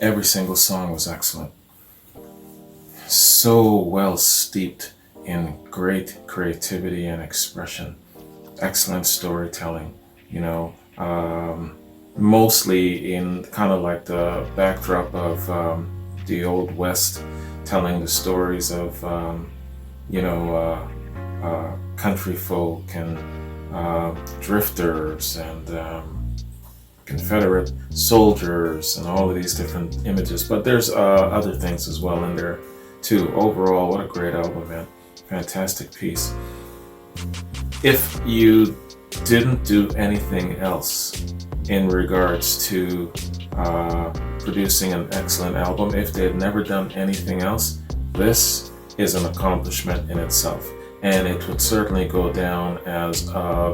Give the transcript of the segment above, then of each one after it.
Every single song was excellent. So well steeped in great creativity and expression. Excellent storytelling, you know, mostly in kind of like the backdrop of the Old West, telling the stories of, you know, country folk and drifters and Confederate soldiers and all of these different images. But there's other things as well in there too. Overall, what a great album, man. Fantastic piece. If you didn't do anything else in regards to producing an excellent album, if they had never done anything else, this is an accomplishment in itself. And it would certainly go down as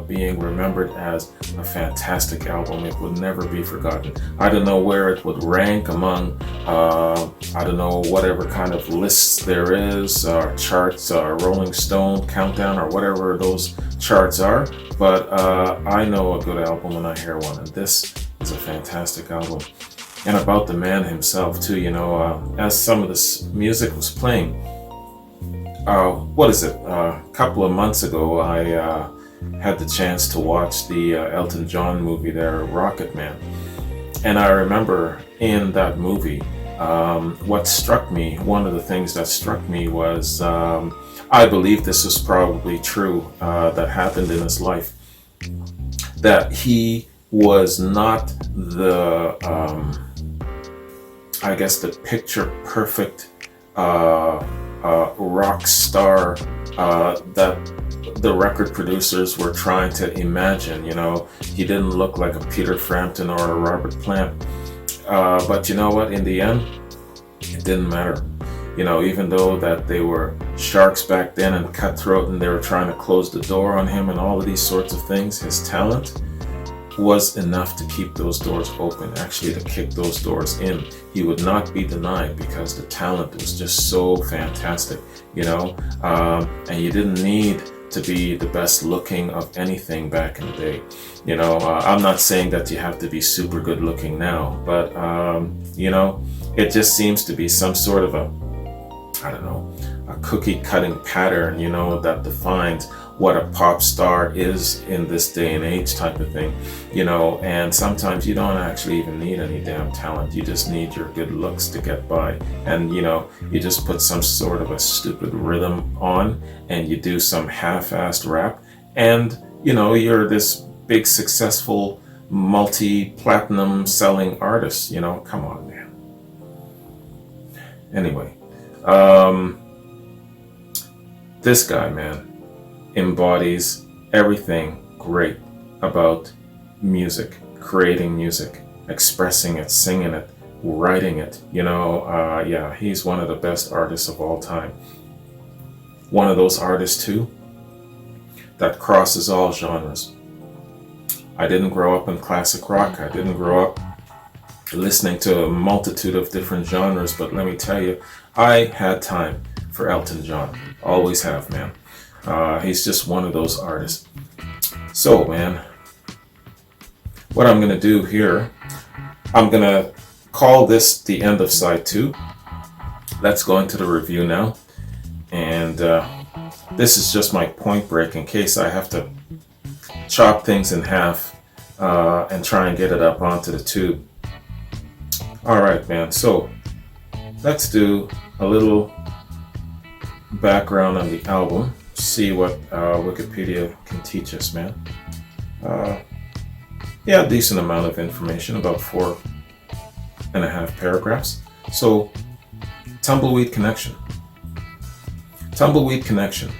being remembered as a fantastic album. It would never be forgotten. I don't know where it would rank among, I don't know, whatever kind of lists there is, charts, Rolling Stone, Countdown, or whatever those charts are. But I know a good album when I hear one, and this is a fantastic album. And about the man himself too, you know, as some of this music was playing, what is it? A couple of months ago, I had the chance to watch the Elton John movie there, Rocket Man. And I remember in that movie, what struck me, one of the things that struck me was, I believe this is probably true, that happened in his life, that he was not the, I guess, the picture perfect rock star that the record producers were trying to imagine. You know, he didn't look like a Peter Frampton or a Robert Plant. But you know what? In the end, it didn't matter. You know, even though that they were sharks back then and cutthroat and they were trying to close the door on him and all of these sorts of things, his talent was enough to keep those doors open, actually to kick those doors in. He would not be denied because the talent was just so fantastic, you know, and you didn't need to be the best looking of anything back in the day. You know, I'm not saying that you have to be super good looking now, but, you know, it just seems to be some sort of a, I don't know, a cookie cutting pattern, you know, that defines what a pop star is in this day and age type of thing, you know. And sometimes you don't actually even need any damn talent. You just need your good looks to get by. And, you know, you just put some sort of a stupid rhythm on and you do some half-assed rap and, you know, you're this big successful multi-platinum selling artist, you know. Come on, man. Anyway, this guy, man, embodies everything great about music, creating music, expressing it, singing it, writing it. You know, yeah, he's one of the best artists of all time. One of those artists too that crosses all genres. I didn't grow up in classic rock. I didn't grow up listening to a multitude of different genres, but let me tell you, I had time for Elton John. Always have, man. He's just one of those artists. So, man, what I'm going to do here, I'm going to call this the end of side 2. Let's go into the review now. And this is just my point break in case I have to chop things in half and try and get it up onto the tube. All right, man. So let's do a little background on the album. See what Wikipedia can teach us, man. Yeah, a decent amount of information, about 4.5 paragraphs. So, Tumbleweed Connection. Tumbleweed Connection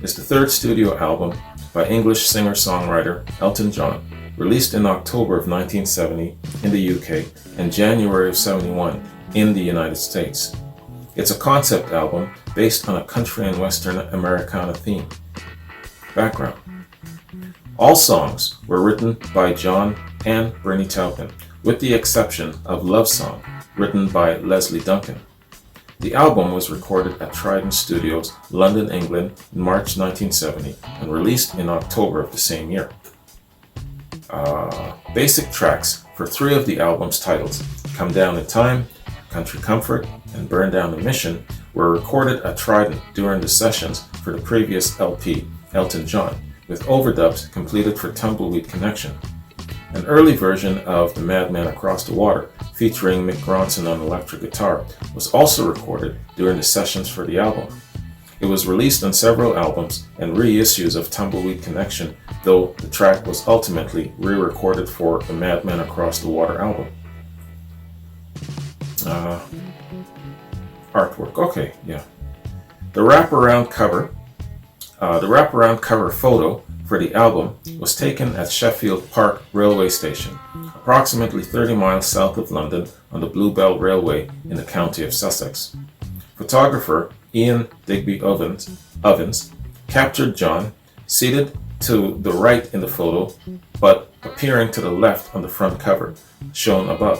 is the third studio album by English singer-songwriter Elton John, released in October of 1970 in the UK and January of 71 in the United States. It's a concept album based on a country and Western Americana theme. Background. All songs were written by John and Bernie Taupin, with the exception of Love Song, written by Leslie Duncan. The album was recorded at Trident Studios, London, England, in March 1970 and released in October of the same year. Basic tracks for 3 of the album's titles, Come Down in Time, Country Comfort, and Burn Down the Mission were recorded at Trident during the sessions for the previous LP, Elton John, with overdubs completed for Tumbleweed Connection. An early version of The Madman Across the Water, featuring Mick Ronson on electric guitar, was also recorded during the sessions for the album. It was released on several albums and reissues of Tumbleweed Connection, though the track was ultimately re-recorded for the Madman Across the Water album. Artwork, okay, yeah. The wraparound cover photo for the album was taken at Sheffield Park railway station, approximately 30 miles south of London on the Bluebell Railway in the county of Sussex. Photographer Ian Digby Ovens captured John seated to the right in the photo, but appearing to the left on the front cover, shown above,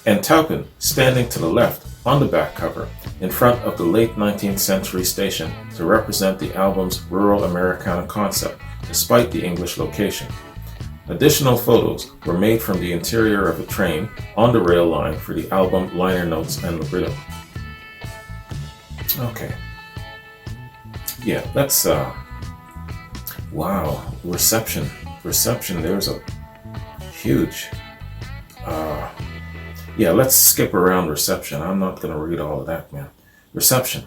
and Taupin standing to the left on the back cover, in front of the late 19th century station to represent the album's rural Americana concept, despite the English location. Additional photos were made from the interior of a train on the rail line for the album liner notes and libretto. Okay. Yeah, that's, wow, reception, there's a huge, yeah, let's skip around reception. I'm not going to read all of that, man. Reception.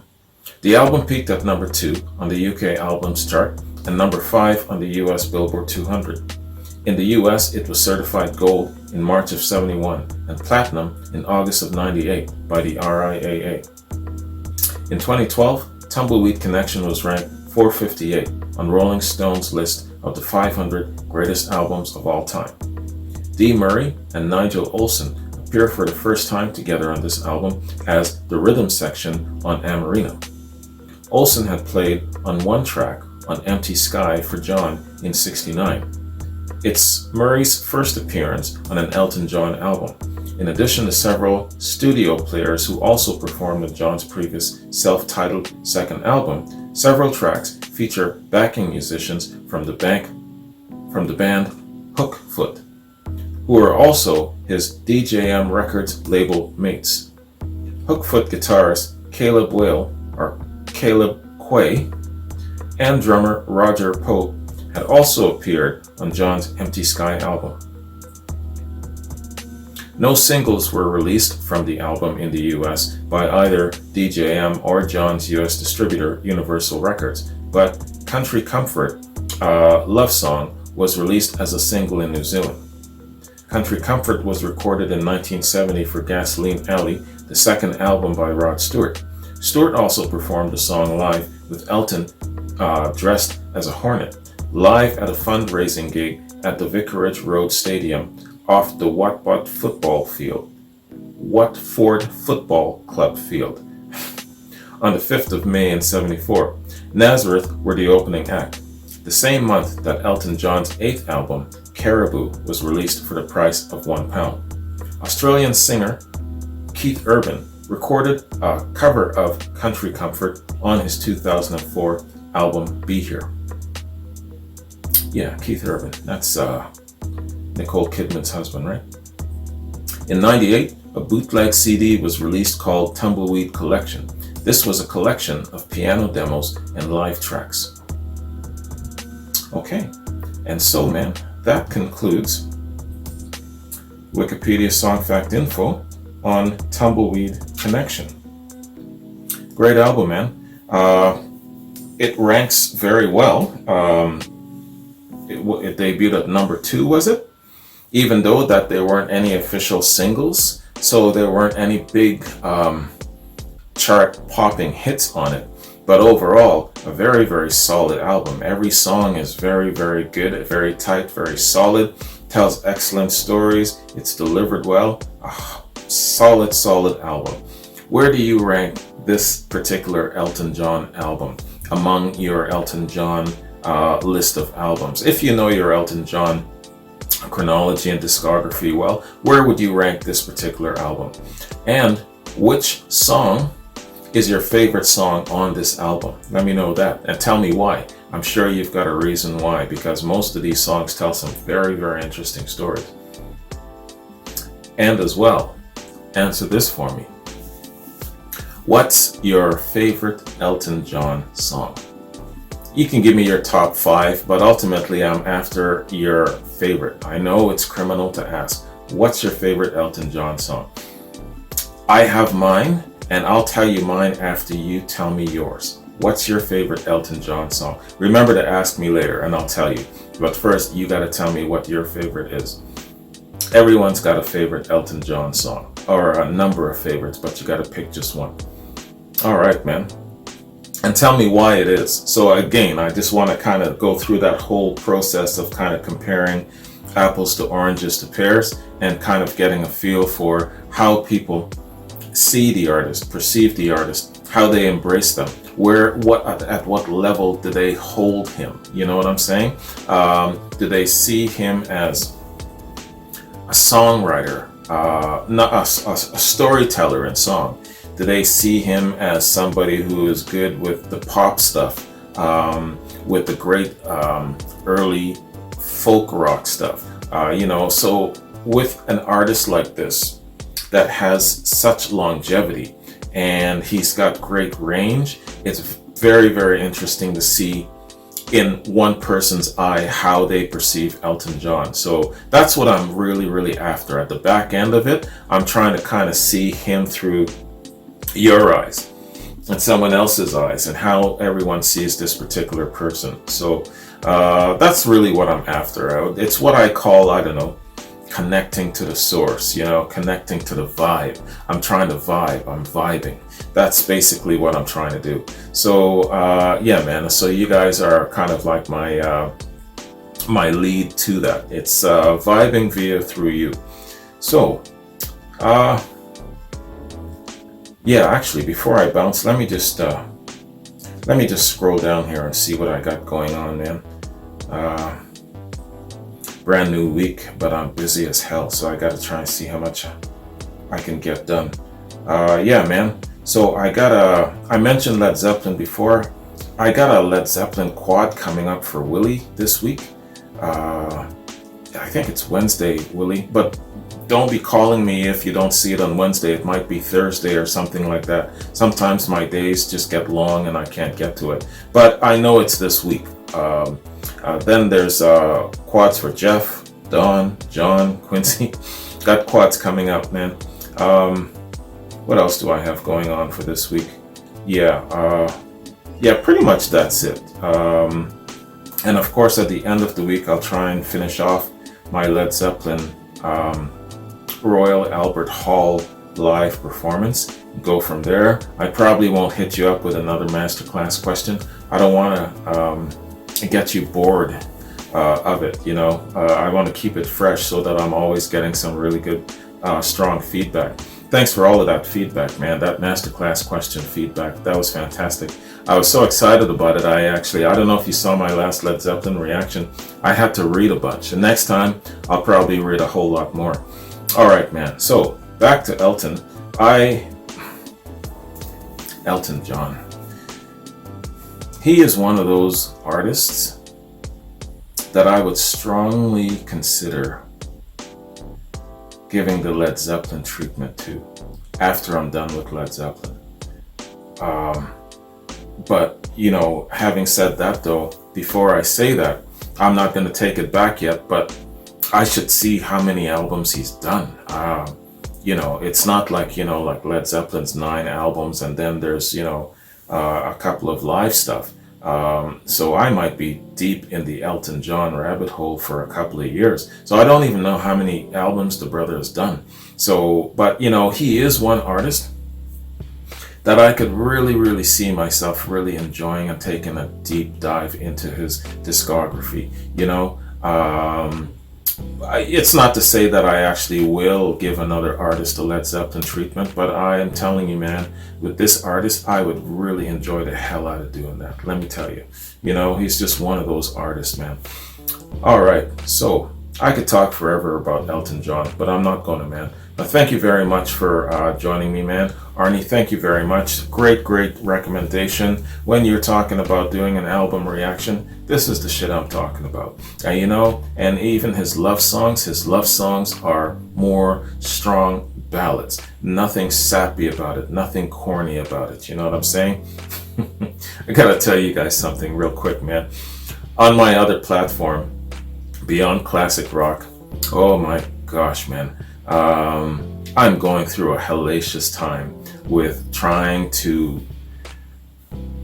The album peaked at number 2 on the UK Albums Chart and number 5 on the US Billboard 200. In the US, it was certified gold in March of '71 and platinum in August of '98 by the RIAA. In 2012, Tumbleweed Connection was ranked 458 on Rolling Stone's list of the 500 greatest albums of all time. Dee Murray and Nigel Olsson appear for the first time together on this album as the rhythm section on Amarino. Olsson had played on one track on Empty Sky for John in '69. It's Murray's first appearance on an Elton John album. In addition to several studio players who also performed on John's previous self-titled second album, several tracks feature backing musicians from the band Hookfoot, who are also his DJM Records label mates. Hookfoot guitarist Caleb Quay and drummer Roger Pope had also appeared on John's Empty Sky album. No singles were released from the album in the US by either DJM or John's US distributor Universal Records, but Country Comfort, Love Song, was released as a single in New Zealand. Country Comfort was recorded in 1970 for Gasoline Alley, the second album by Rod Stewart. Stewart also performed the song live with Elton dressed as a hornet, live at a fundraising gig at the Vicarage Road Stadium off the Watford Football Club field on the 5th of May in '74. Nazareth were the opening act. The same month that Elton John's 8th album, Caribou, was released for the price of £1. Australian singer Keith Urban recorded a cover of Country Comfort on his 2004 album Be Here. Yeah, Keith Urban. That's Nicole Kidman's husband, right? In '98, a bootleg CD was released called Tumbleweed Collection. This was a collection of piano demos and live tracks. Okay, and so, man, that concludes Wikipedia Song Fact Info on Tumbleweed Connection. Great album, man. It ranks very well. It debuted at number 2, was it? Even though that there weren't any official singles, so there weren't any big chart-popping hits on it. But overall, a very, very solid album. Every song is very, very good, very tight, very solid, tells excellent stories, it's delivered well. Solid album. Where do you rank this particular Elton John album among your Elton John list of albums? If you know your Elton John chronology and discography well, where would you rank this particular album? And which song is your favorite song on this album? Let me know that and tell me why. I'm sure you've got a reason why, because most of these songs tell some very, very interesting stories. And as well, answer this for me. What's your favorite Elton John song? You can give me your top 5, but ultimately I'm after your favorite. I know it's criminal to ask. What's your favorite Elton John song? I have mine, and I'll tell you mine after you tell me yours. What's your favorite Elton John song? Remember to ask me later, and I'll tell you. But first, you got to tell me what your favorite is. Everyone's got a favorite Elton John song, or a number of favorites, but you got to pick just one. All right, man. And tell me why it is. So again, I just want to kind of go through that whole process of kind of comparing apples to oranges to pears and kind of getting a feel for how people see the artist, perceive the artist, how they embrace them, at what level do they hold him? You know what I'm saying? Do they see him as a songwriter, not a storyteller in song? Do they see him as somebody who is good with the pop stuff, with the great early folk rock stuff? So with an artist like this that has such longevity and he's got great range, it's very, very interesting to see in one person's eye how they perceive Elton John. So that's what I'm really, really after. At the back end of it, I'm trying to kind of see him through your eyes and someone else's eyes and how everyone sees this particular person. So that's really what I'm after. It's what I call, I don't know, connecting to the source, connecting to the vibe. I'm trying to vibe. I'm vibing. That's basically what I'm trying to do. So yeah, man. So you guys are kind of like my lead to that. It's vibing through you. So yeah, actually, before I bounce, let me just scroll down here and see what I got going on, man. Brand new week, but I'm busy as hell, so I gotta try and see how much I can get done. Yeah, man. So I mentioned Led Zeppelin before. I got a Led Zeppelin quad coming up for Willie this week. I think it's Wednesday, Willie, but don't be calling me if you don't see it on Wednesday. It might be Thursday or something like that. Sometimes my days just get long and I can't get to it. But I know it's this week. Then there's quads for Jeff, Don, John, Quincy. Got quads coming up, man. What else do I have going on for this week? Yeah, pretty much that's it. And of course, at the end of the week, I'll try and finish off my Led Zeppelin Royal Albert Hall live performance. Go from there. I probably won't hit you up with another masterclass question. I don't want to get you bored of it. I want to keep it fresh so that I'm always getting some really good, strong feedback. Thanks for all of that feedback, man. That masterclass question feedback, that was fantastic. I was so excited about it. I don't know if you saw my last Led Zeppelin reaction. I had to read a bunch, and next time I'll probably read a whole lot more. All right, man. So back to Elton. Elton John. He is one of those artists that I would strongly consider giving the Led Zeppelin treatment to after I'm done with Led Zeppelin. But, having said that though, before I say that, I'm not going to take it back yet, but I should see how many albums he's done. It's not like, like Led Zeppelin's 9 albums and then there's, a couple of live stuff. So I might be deep in the Elton John rabbit hole for a couple of years. So I don't even know how many albums the brother has done. So, but he is one artist that I could really, really see myself really enjoying and taking a deep dive into his discography. It's not to say that I actually will give another artist a Led Zeppelin treatment, but I am telling you, man, with this artist, I would really enjoy the hell out of doing that. Let me tell you, he's just one of those artists, man. All right, so I could talk forever about Elton John, but I'm not going to, man. But thank you very much for joining me, man. Arnie, thank you very much. Great, great recommendation. When you're talking about doing an album reaction, this is the shit I'm talking about. You know, and even his love songs are more strong ballads. Nothing sappy about it, nothing corny about it. You know what I'm saying? I gotta tell you guys something real quick, man. On my other platform, Beyond Classic Rock, oh my gosh, man. I'm going through a hellacious time with trying to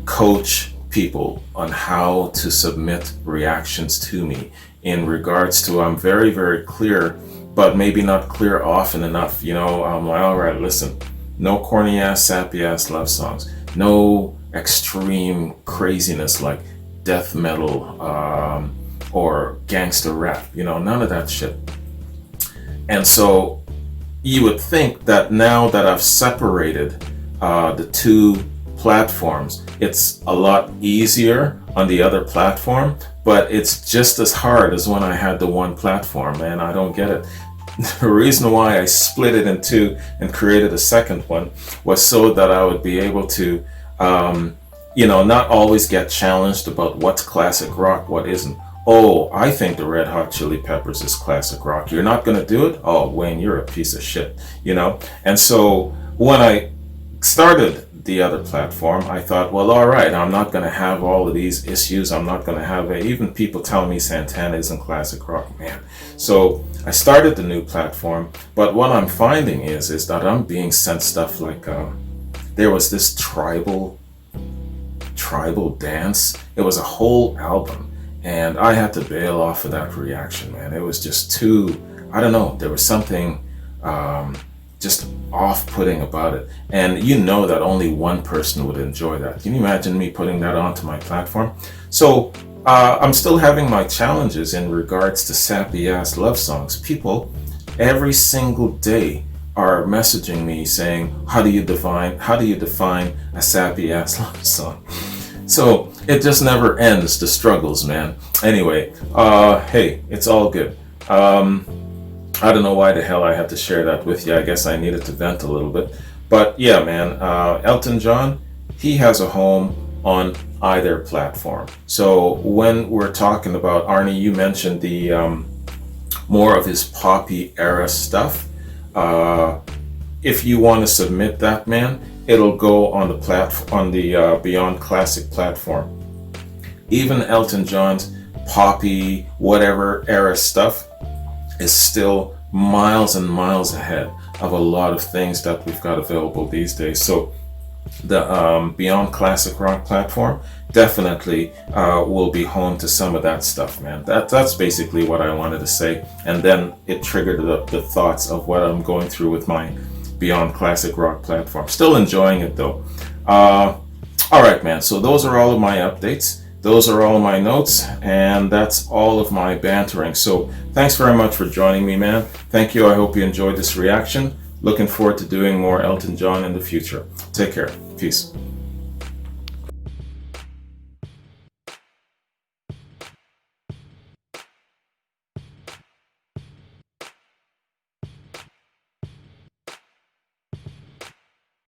coach people on how to submit reactions to me in regards to, I'm very, very clear, but maybe not clear often enough. You know, I'm like, all right, listen, no corny ass, sappy ass love songs, no extreme craziness like death metal or gangster rap, you know, none of that shit. And so you would think that now that I've separated the two platforms, it's a lot easier on the other platform, but it's just as hard as when I had the one platform, and I don't get it. The reason why I split it in two and created a second one was so that I would be able to, you know, not always get challenged about what's classic rock, what isn't. Oh, I think the Red Hot Chili Peppers is classic rock. You're not going to do it? Oh, Wayne, you're a piece of shit, you know? And so when I started the other platform, I thought, well, all right, I'm not going to have all of these issues. I'm not going to have even people tell me Santana isn't classic rock, man. So I started the new platform, but what I'm finding is that I'm being sent stuff like, there was this tribal dance. It was a whole album. And I had to bail off of that reaction, man. It was just too, I don't know, there was something just off-putting about it. And you know that only one person would enjoy that. Can you imagine me putting that onto my platform? So I'm still having my challenges in regards to sappy-ass love songs. People every single day are messaging me saying, how do you define a sappy-ass love song? So it just never ends, the struggles, man. Anyway, hey, it's all good. I don't know why the hell I had to share that with you. I guess I needed to vent a little bit. But yeah, man, Elton John, he has a home on either platform. So when we're talking about, Arnie, you mentioned the more of his poppy era stuff. If you want to submit that, man, it'll go on the Beyond Classic platform. Even Elton John's poppy, whatever era stuff is still miles and miles ahead of a lot of things that we've got available these days. So the Beyond Classic Rock platform definitely will be home to some of that stuff, man. That's basically what I wanted to say. And then it triggered the thoughts of what I'm going through with my Beyond Classic Rock platform. Still enjoying it though. All right, man. So those are all of my updates. Those are all of my notes, and that's all of my bantering. So thanks very much for joining me, man. Thank you. I hope you enjoyed this reaction. Looking forward to doing more Elton John in the future. Take care. Peace.